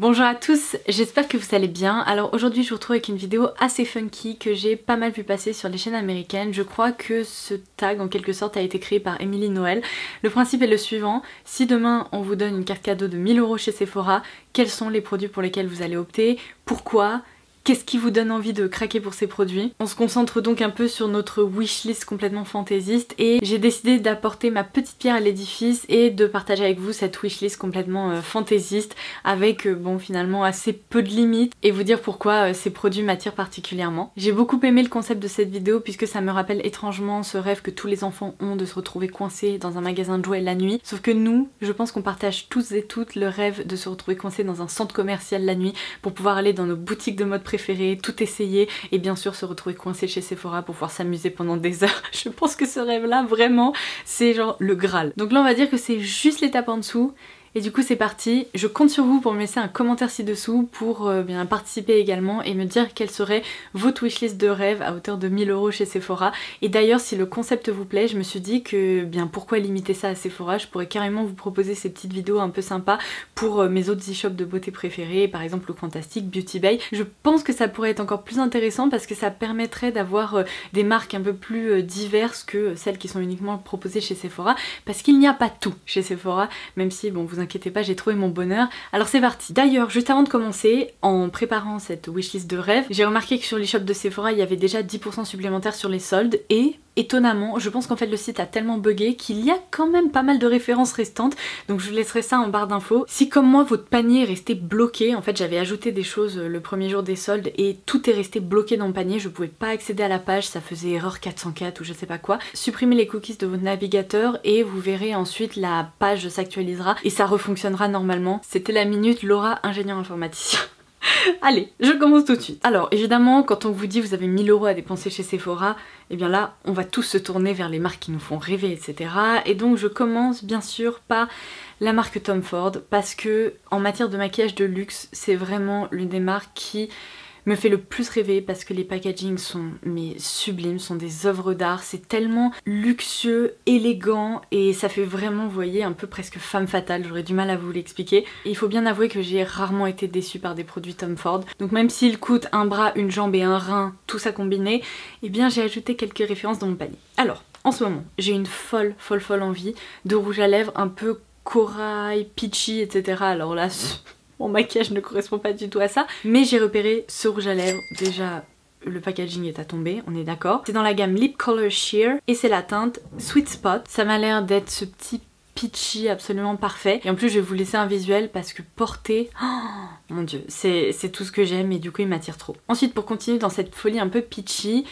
Bonjour à tous, j'espère que vous allez bien. Alors aujourd'hui je vous retrouve avec une vidéo assez funky que j'ai pas mal vu passer sur les chaînes américaines. Je crois que ce tag en quelque sorte a été créé par Emily Noël. Le principe est le suivant, si demain on vous donne une carte cadeau de 1000 € chez Sephora, quels sont les produits pour lesquels vous allez opter, pourquoi ? Qu'est-ce qui vous donne envie de craquer pour ces produits? On se concentre donc un peu sur notre wishlist complètement fantaisiste et j'ai décidé d'apporter ma petite pierre à l'édifice et de partager avec vous cette wishlist complètement fantaisiste avec bon finalement assez peu de limites et vous dire pourquoi ces produits m'attirent particulièrement. J'ai beaucoup aimé le concept de cette vidéo puisque ça me rappelle étrangement ce rêve que tous les enfants ont de se retrouver coincés dans un magasin de jouets la nuit. Sauf que nous, je pense qu'on partage tous et toutes le rêve de se retrouver coincés dans un centre commercial la nuit pour pouvoir aller dans nos boutiques de mode préférées, tout essayer et bien sûr se retrouver coincé chez Sephora pour pouvoir s'amuser pendant des heures. Je pense que ce rêve là vraiment c'est genre le Graal. Donc là on va dire que c'est juste l'étape en dessous. Et du coup c'est parti, je compte sur vous pour me laisser un commentaire ci-dessous pour bien participer également et me dire quelle serait votre wishlist de rêve à hauteur de 1000 € chez Sephora. Et d'ailleurs si le concept vous plaît, je me suis dit que bien pourquoi limiter ça à Sephora, je pourrais carrément vous proposer ces petites vidéos un peu sympas pour mes autres e-shops de beauté préférés, par exemple Look Fantastic, Beauty Bay. Je pense que ça pourrait être encore plus intéressant parce que ça permettrait d'avoir des marques un peu plus diverses que celles qui sont uniquement proposées chez Sephora, parce qu'il n'y a pas tout chez Sephora, même si bon vous inquiétez pas, j'ai trouvé mon bonheur. Alors c'est parti. D'ailleurs, juste avant de commencer, en préparant cette wishlist de rêve, j'ai remarqué que sur l'e-shop de Sephora, il y avait déjà 10% supplémentaires sur les soldes et étonnamment, je pense qu'en fait le site a tellement bugué qu'il y a quand même pas mal de références restantes, donc je vous laisserai ça en barre d'infos. Si comme moi votre panier est resté bloqué, en fait j'avais ajouté des choses le premier jour des soldes et tout est resté bloqué dans le panier, je pouvais pas accéder à la page, ça faisait erreur 404 ou je sais pas quoi. Supprimez les cookies de votre navigateur et vous verrez ensuite la page s'actualisera et ça refonctionnera normalement. C'était la minute Laura, ingénieur informaticien. Allez, je commence tout de suite. Alors évidemment, quand on vous dit vous avez 1000 € à dépenser chez Sephora, et bien là, on va tous se tourner vers les marques qui nous font rêver, etc. Et donc je commence bien sûr par la marque Tom Ford, parce que en matière de maquillage de luxe, c'est vraiment l'une des marques qui me fait le plus rêver parce que les packagings sont mais sublimes, sont des œuvres d'art, c'est tellement luxueux, élégant et ça fait vraiment, vous voyez, un peu presque femme fatale, j'aurais du mal à vous l'expliquer. Et il faut bien avouer que j'ai rarement été déçue par des produits Tom Ford, donc même s'ils coûtent un bras, une jambe et un rein, tout ça combiné, eh bien j'ai ajouté quelques références dans mon panier. Alors, en ce moment, j'ai une folle envie de rouge à lèvres un peu corail, peachy, etc. Alors là, mon maquillage ne correspond pas du tout à ça, mais j'ai repéré ce rouge à lèvres. Déjà, le packaging est à tomber, on est d'accord. C'est dans la gamme Lip Color Sheer et c'est la teinte Sweet Spot. Ça m'a l'air d'être ce petit peachy absolument parfait. Et en plus, je vais vous laisser un visuel parce que porter, oh, mon dieu, c'est tout ce que j'aime et du coup, il m'attire trop. Ensuite, pour continuer dans cette folie un peu peachy,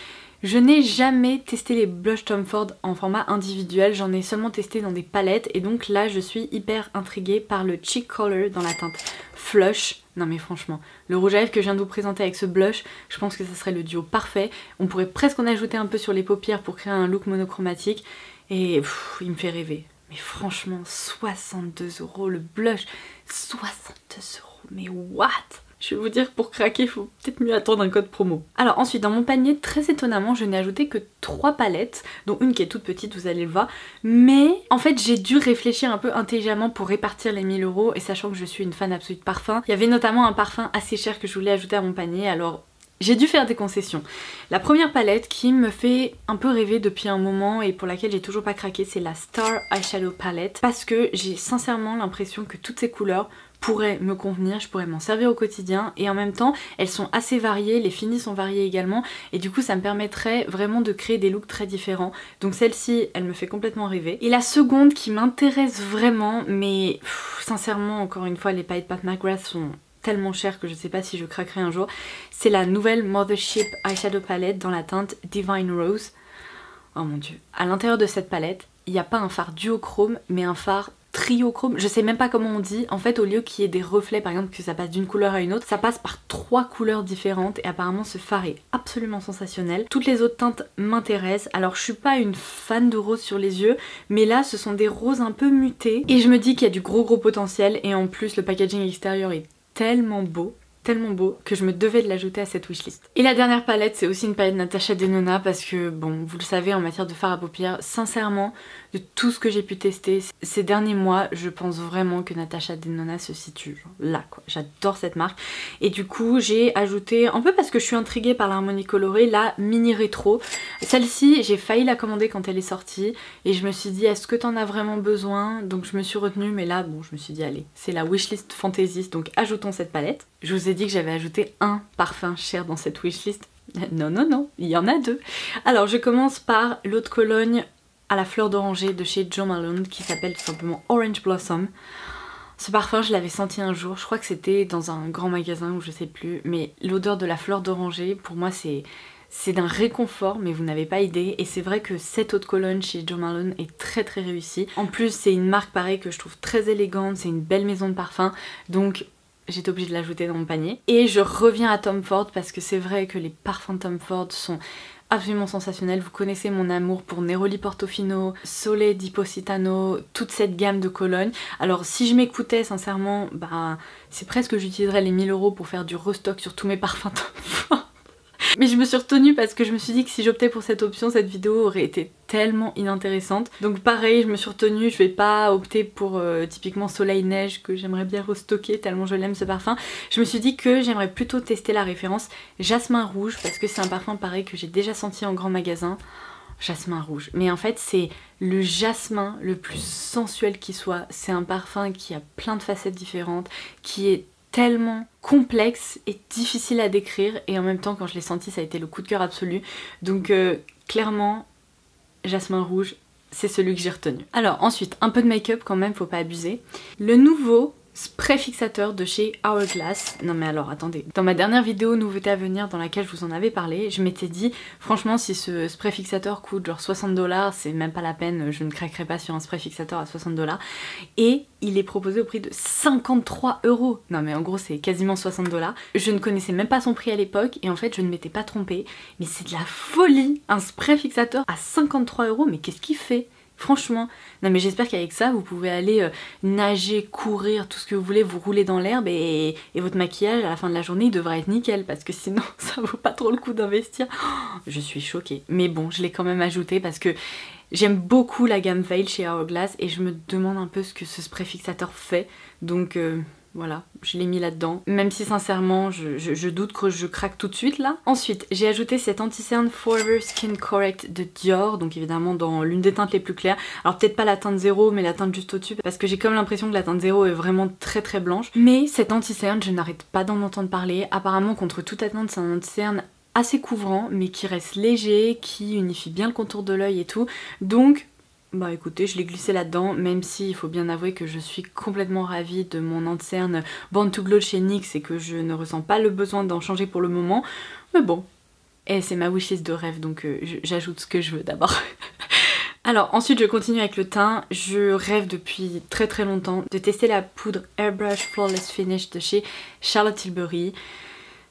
je n'ai jamais testé les blush Tom Ford en format individuel, j'en ai seulement testé dans des palettes et donc là je suis hyper intriguée par le Cheek Color dans la teinte Flush. Non mais franchement, le rouge à lèvres que je viens de vous présenter avec ce blush, je pense que ça serait le duo parfait. On pourrait presque en ajouter un peu sur les paupières pour créer un look monochromatique et il me fait rêver. Mais franchement, 62 € le blush, 62 €, mais what? Je vais vous dire, pour craquer, il faut peut-être mieux attendre un code promo. Alors ensuite, dans mon panier, très étonnamment, je n'ai ajouté que 3 palettes, dont une qui est toute petite, vous allez le voir. Mais en fait, j'ai dû réfléchir un peu intelligemment pour répartir les 1000 € et sachant que je suis une fan absolue de parfum. Il y avait notamment un parfum assez cher que je voulais ajouter à mon panier, alors j'ai dû faire des concessions. La première palette qui me fait un peu rêver depuis un moment et pour laquelle j'ai toujours pas craqué, c'est la Star Eyeshadow Palette parce que j'ai sincèrement l'impression que toutes ces couleurs pourraient me convenir, je pourrais m'en servir au quotidien et en même temps elles sont assez variées, les finis sont variés également et du coup ça me permettrait vraiment de créer des looks très différents. Donc celle-ci elle me fait complètement rêver. Et la seconde qui m'intéresse vraiment, mais sincèrement encore une fois les paillettes Pat McGrath sont tellement chères que je sais pas si je craquerai un jour, c'est la nouvelle Mothership Eyeshadow Palette dans la teinte Divine Rose. Oh mon dieu, à l'intérieur de cette palette il n'y a pas un fard duochrome mais un fard triochrome, je sais même pas comment on dit. En fait, au lieu qu'il y ait des reflets, par exemple que ça passe d'une couleur à une autre, ça passe par 3 couleurs différentes et apparemment ce fard est absolument sensationnel. Toutes les autres teintes m'intéressent. Alors je suis pas une fan de rose sur les yeux, mais là ce sont des roses un peu mutés et je me dis qu'il y a du gros potentiel et en plus le packaging extérieur est tellement beau que je me devais de l'ajouter à cette wishlist. Et la dernière palette, c'est aussi une palette Natasha Denona parce que bon, vous le savez, en matière de fard à paupières, sincèrement, de tout ce que j'ai pu tester ces derniers mois. Je pense vraiment que Natasha Denona se situe genre là quoi. J'adore cette marque. Et du coup j'ai ajouté, un peu parce que je suis intriguée par l'harmonie colorée, la mini rétro. Celle-ci j'ai failli la commander quand elle est sortie et je me suis dit est-ce que t'en as vraiment besoin? Donc je me suis retenue, mais là bon je me suis dit allez, c'est la wishlist fantaisiste, donc ajoutons cette palette. Je vous ai dit que j'avais ajouté un parfum cher dans cette wishlist. Non, non, non, il y en a deux. Alors je commence par l'eau de Cologne à la fleur d'oranger de chez Jo Malone qui s'appelle tout simplement Orange Blossom. Ce parfum je l'avais senti un jour, je crois que c'était dans un grand magasin ou je sais plus, mais l'odeur de la fleur d'oranger pour moi c'est d'un réconfort, mais vous n'avez pas idée. Et c'est vrai que cette eau de Cologne chez Jo Malone est très très réussie. En plus c'est une marque pareil que je trouve très élégante, c'est une belle maison de parfum, donc j'étais obligée de l'ajouter dans mon panier. Et je reviens à Tom Ford parce que c'est vrai que les parfums de Tom Ford sont absolument sensationnels. Vous connaissez mon amour pour Neroli Portofino, Sole di Positano, toute cette gamme de Cologne. Alors si je m'écoutais sincèrement, bah c'est presque que j'utiliserais les 1000 € pour faire du restock sur tous mes parfums Tom Ford. Mais je me suis retenue parce que je me suis dit que si j'optais pour cette option, cette vidéo aurait été tellement inintéressante. Donc pareil, je me suis retenue, je vais pas opter pour typiquement Soleil Neige que j'aimerais bien restocker tellement je l'aime ce parfum. Je me suis dit que j'aimerais plutôt tester la référence Jasmin Rouge parce que c'est un parfum pareil que j'ai déjà senti en grand magasin. Jasmin rouge. Mais en fait c'est le jasmin le plus sensuel qui soit. C'est un parfum qui a plein de facettes différentes, qui est tellement complexe et difficile à décrire, et en même temps quand je l'ai senti ça a été le coup de cœur absolu. Donc clairement Jasmin rouge c'est celui que j'ai retenu. Alors ensuite un peu de make-up quand même, faut pas abuser. Le nouveau spray fixateur de chez Hourglass. Non mais alors attendez, dans ma dernière vidéo nouveauté à venir dans laquelle je vous en avais parlé, je m'étais dit franchement si ce spray fixateur coûte genre 60 $, c'est même pas la peine, je ne craquerai pas sur un spray fixateur à 60 $. Et il est proposé au prix de 53 €. Non mais en gros c'est quasiment 60 $. Je ne connaissais même pas son prix à l'époque et en fait je ne m'étais pas trompée. Mais c'est de la folie, un spray fixateur à 53 €, mais qu'est-ce qu'il fait ? Franchement, non mais j'espère qu'avec ça vous pouvez aller nager, courir, tout ce que vous voulez, vous rouler dans l'herbe et votre maquillage à la fin de la journée il devrait être nickel parce que sinon ça vaut pas trop le coup d'investir. Oh, je suis choquée, mais bon je l'ai quand même ajouté parce que j'aime beaucoup la gamme Veil chez Hourglass et je me demande un peu ce que ce spray fixateur fait, donc voilà, je l'ai mis là-dedans, même si sincèrement je doute que je craque tout de suite là. Ensuite j'ai ajouté cet anti-cerne Forever Skin Correct de Dior, donc évidemment dans l'une des teintes les plus claires. Alors peut-être pas la teinte 0 mais la teinte juste au-dessus parce que j'ai comme l'impression que la teinte 0 est vraiment très très blanche. Mais cet anti-cerne je n'arrête pas d'en entendre parler, apparemment contre toute attente c'est un anti-cerne assez couvrant mais qui reste léger, qui unifie bien le contour de l'œil et tout, donc bah écoutez, je l'ai glissé là-dedans, même si il faut bien avouer que je suis complètement ravie de mon anti-cerne Born to Glow de chez NYX et que je ne ressens pas le besoin d'en changer pour le moment. Mais bon, et c'est ma wishlist de rêve, donc j'ajoute ce que je veux d'abord. Alors ensuite je continue avec le teint. Je rêve depuis très très longtemps de tester la poudre Airbrush Flawless Finish de chez Charlotte Tilbury.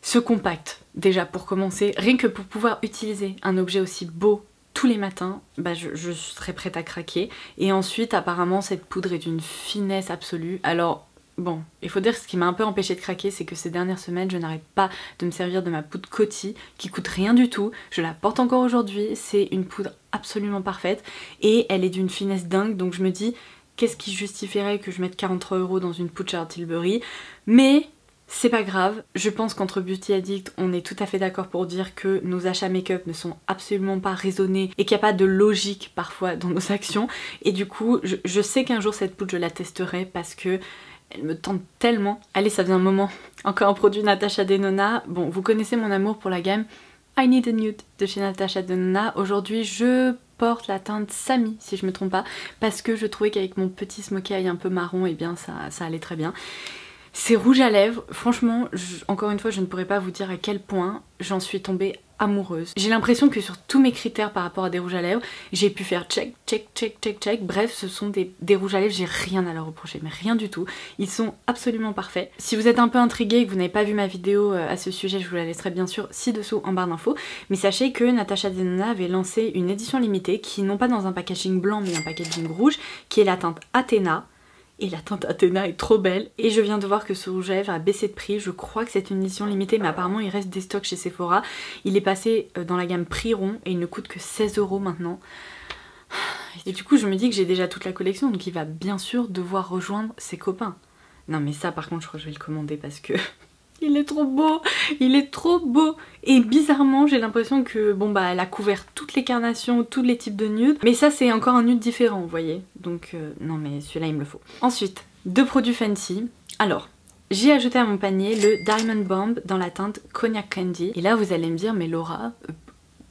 Ce compact, déjà pour commencer, rien que pour pouvoir utiliser un objet aussi beau tous les matins, bah je serais prête à craquer. Et ensuite apparemment cette poudre est d'une finesse absolue. Alors bon, il faut dire que ce qui m'a un peu empêché de craquer, c'est que ces dernières semaines je n'arrête pas de me servir de ma poudre Coty qui coûte rien du tout. Je la porte encore aujourd'hui, c'est une poudre absolument parfaite et elle est d'une finesse dingue, donc je me dis qu'est-ce qui justifierait que je mette 43 € dans une poudre Charlotte Tilbury. Mais c'est pas grave, je pense qu'entre Beauty Addict, on est tout à fait d'accord pour dire que nos achats make-up ne sont absolument pas raisonnés et qu'il n'y a pas de logique parfois dans nos actions. Et du coup, je sais qu'un jour cette poudre je la testerai parce que elle me tente tellement. Allez, ça faisait un moment. Encore un produit Natasha Denona. Bon, vous connaissez mon amour pour la gamme I Need a Nude de chez Natasha Denona. Aujourd'hui, je porte la teinte Sami, si je me trompe pas, parce que je trouvais qu'avec mon petit smokey eye un peu marron, et bien ça allait très bien. Ces rouges à lèvres, franchement, encore une fois, je ne pourrais pas vous dire à quel point j'en suis tombée amoureuse. J'ai l'impression que sur tous mes critères par rapport à des rouges à lèvres, j'ai pu faire check, check, check, check, check. Bref, ce sont des rouges à lèvres, j'ai rien à leur reprocher, mais rien du tout. Ils sont absolument parfaits. Si vous êtes un peu intrigué et que vous n'avez pas vu ma vidéo à ce sujet, je vous la laisserai bien sûr ci-dessous en barre d'infos. Mais sachez que Natasha Denona avait lancé une édition limitée qui, non pas dans un packaging blanc, mais un packaging rouge, qui est la teinte Athena. Et la teinte Athena est trop belle. Et je viens de voir que ce rouge à lèvres a baissé de prix. Je crois que c'est une édition limitée, mais apparemment il reste des stocks chez Sephora. Il est passé dans la gamme prix rond et il ne coûte que 16 € maintenant. Et du coup je me dis que j'ai déjà toute la collection, donc il va bien sûr devoir rejoindre ses copains. Non mais ça par contre je crois que je vais le commander parce que... il est trop beau, il est trop beau. Et bizarrement j'ai l'impression que bon bah elle a couvert toutes les carnations, tous les types de nudes. Mais ça c'est encore un nude différent vous voyez. Donc non mais celui-là il me le faut. Ensuite, 2 produits Fenty. Alors, j'ai ajouté à mon panier le Diamond Bomb dans la teinte Cognac Candy. Et là vous allez me dire mais Laura...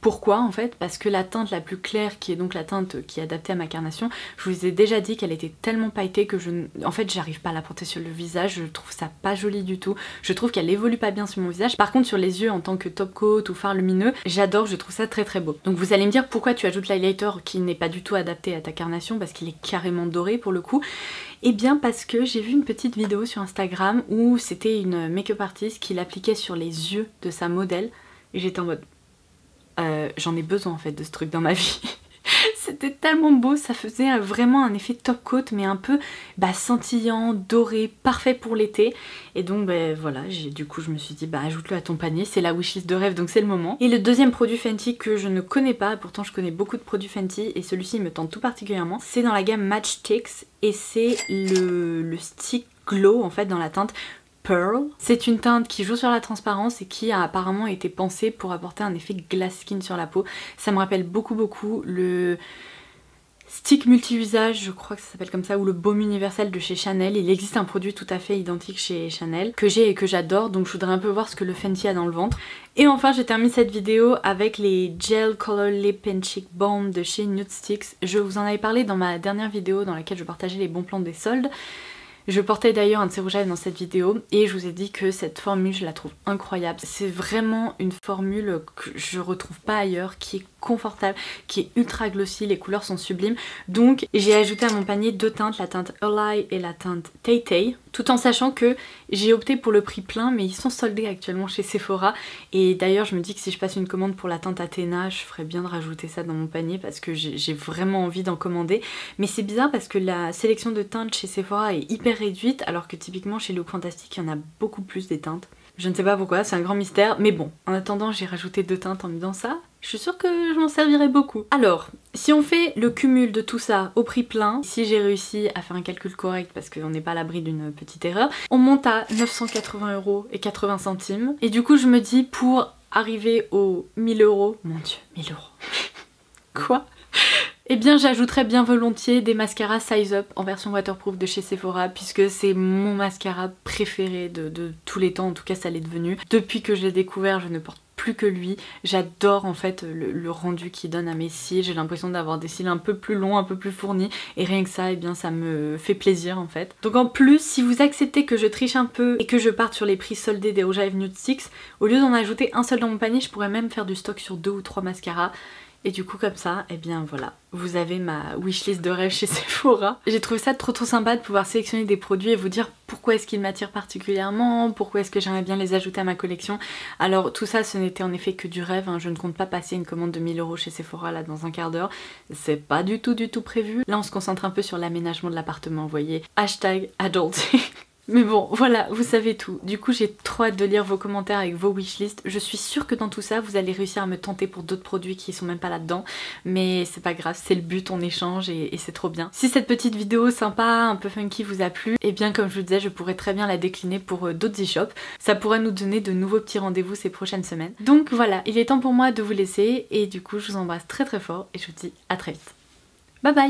pourquoi en fait? Parce que la teinte la plus claire, qui est donc la teinte qui est adaptée à ma carnation, je vous ai déjà dit qu'elle était tellement pailletée que en fait j'arrive pas à la porter sur le visage, je trouve ça pas joli du tout, je trouve qu'elle évolue pas bien sur mon visage. Par contre sur les yeux en tant que top coat ou fard lumineux, j'adore, je trouve ça très très beau. Donc vous allez me dire pourquoi tu ajoutes l'highlighter qui n'est pas du tout adapté à ta carnation, parce qu'il est carrément doré pour le coup. Eh bien parce que j'ai vu une petite vidéo sur Instagram où c'était une make-up artiste qui l'appliquait sur les yeux de sa modèle et j'étais en mode... j'en ai besoin en fait de ce truc dans ma vie. C'était tellement beau, ça faisait vraiment un effet top coat mais un peu scintillant, doré, parfait pour l'été. Et donc voilà, du coup je me suis dit ajoute-le à ton panier, c'est la wishlist de rêve donc c'est le moment. Et le deuxième produit Fenty que je ne connais pas, pourtant je connais beaucoup de produits Fenty et celui-ci me tente tout particulièrement, c'est dans la gamme Matchsticks et c'est le stick glow en fait dans la teinte Pearl. C'est une teinte qui joue sur la transparence et qui a apparemment été pensée pour apporter un effet glass skin sur la peau. Ça me rappelle beaucoup le stick multi-usage, je crois que ça s'appelle comme ça, ou le baume universel de chez Chanel. Il existe un produit tout à fait identique chez Chanel que j'ai et que j'adore, donc je voudrais un peu voir ce que le Fenty a dans le ventre. Et enfin je termine cette vidéo avec les Gel Color Lip and Cheek Balm de chez Nude Sticks. Je vous en avais parlé dans ma dernière vidéo dans laquelle je partageais les bons plans des soldes. Je portais d'ailleurs un de ces rouges à lèvres dans cette vidéo et je vous ai dit que cette formule je la trouve incroyable. C'est vraiment une formule que je retrouve pas ailleurs, qui est confortable, qui est ultra glossy, les couleurs sont sublimes. Donc j'ai ajouté à mon panier 2 teintes, la teinte Early et la teinte Tay Tay, tout en sachant que j'ai opté pour le prix plein mais ils sont soldés actuellement chez Sephora. Et d'ailleurs je me dis que si je passe une commande pour la teinte Athéna, je ferais bien de rajouter ça dans mon panier parce que j'ai vraiment envie d'en commander. Mais c'est bizarre parce que la sélection de teintes chez Sephora est hyper réduite alors que typiquement chez Look Fantastic il y en a beaucoup plus des teintes. Je ne sais pas pourquoi, c'est un grand mystère, mais bon, en attendant j'ai rajouté 2 teintes en me disant ça, je suis sûre que je m'en servirai beaucoup. Alors, si on fait le cumul de tout ça au prix plein, si j'ai réussi à faire un calcul correct parce qu'on n'est pas à l'abri d'une petite erreur, on monte à 980 € et 80 centimes. Et du coup je me dis pour arriver aux 1000 €, mon dieu, 1000 €, quoi ? Eh bien j'ajouterais bien volontiers des mascaras Size Up en version waterproof de chez Sephora puisque c'est mon mascara préféré de tous les temps, en tout cas ça l'est devenu. Depuis que je l'ai découvert je ne porte plus que lui, j'adore en fait le rendu qu'il donne à mes cils, j'ai l'impression d'avoir des cils un peu plus longs, un peu plus fournis et rien que ça, eh bien ça me fait plaisir en fait. Donc en plus, si vous acceptez que je triche un peu et que je parte sur les prix soldés des rouges à lèvres Nude Sticks, au lieu d'en ajouter un seul dans mon panier, je pourrais même faire du stock sur 2 ou 3 mascaras. Et du coup comme ça, eh bien voilà, vous avez ma wishlist de rêve chez Sephora. J'ai trouvé ça trop sympa de pouvoir sélectionner des produits et vous dire pourquoi est-ce qu'ils m'attirent particulièrement, pourquoi est-ce que j'aimerais bien les ajouter à ma collection. Alors tout ça ce n'était en effet que du rêve, hein. Je ne compte pas passer une commande de 1000 € chez Sephora là dans un quart d'heure. C'est pas du tout prévu. Là on se concentre un peu sur l'aménagement de l'appartement, vous voyez. Hashtag adulting. Mais bon, voilà, vous savez tout. Du coup, j'ai trop hâte de lire vos commentaires avec vos wishlists. Je suis sûre que dans tout ça, vous allez réussir à me tenter pour d'autres produits qui sont même pas là-dedans. Mais c'est pas grave, c'est le but, on échange et c'est trop bien. Si cette petite vidéo sympa, un peu funky vous a plu, et bien comme je vous disais, je pourrais très bien la décliner pour d'autres e-shops. Ça pourrait nous donner de nouveaux petits rendez-vous ces prochaines semaines. Donc voilà, il est temps pour moi de vous laisser et du coup, je vous embrasse très fort et je vous dis à très vite. Bye bye!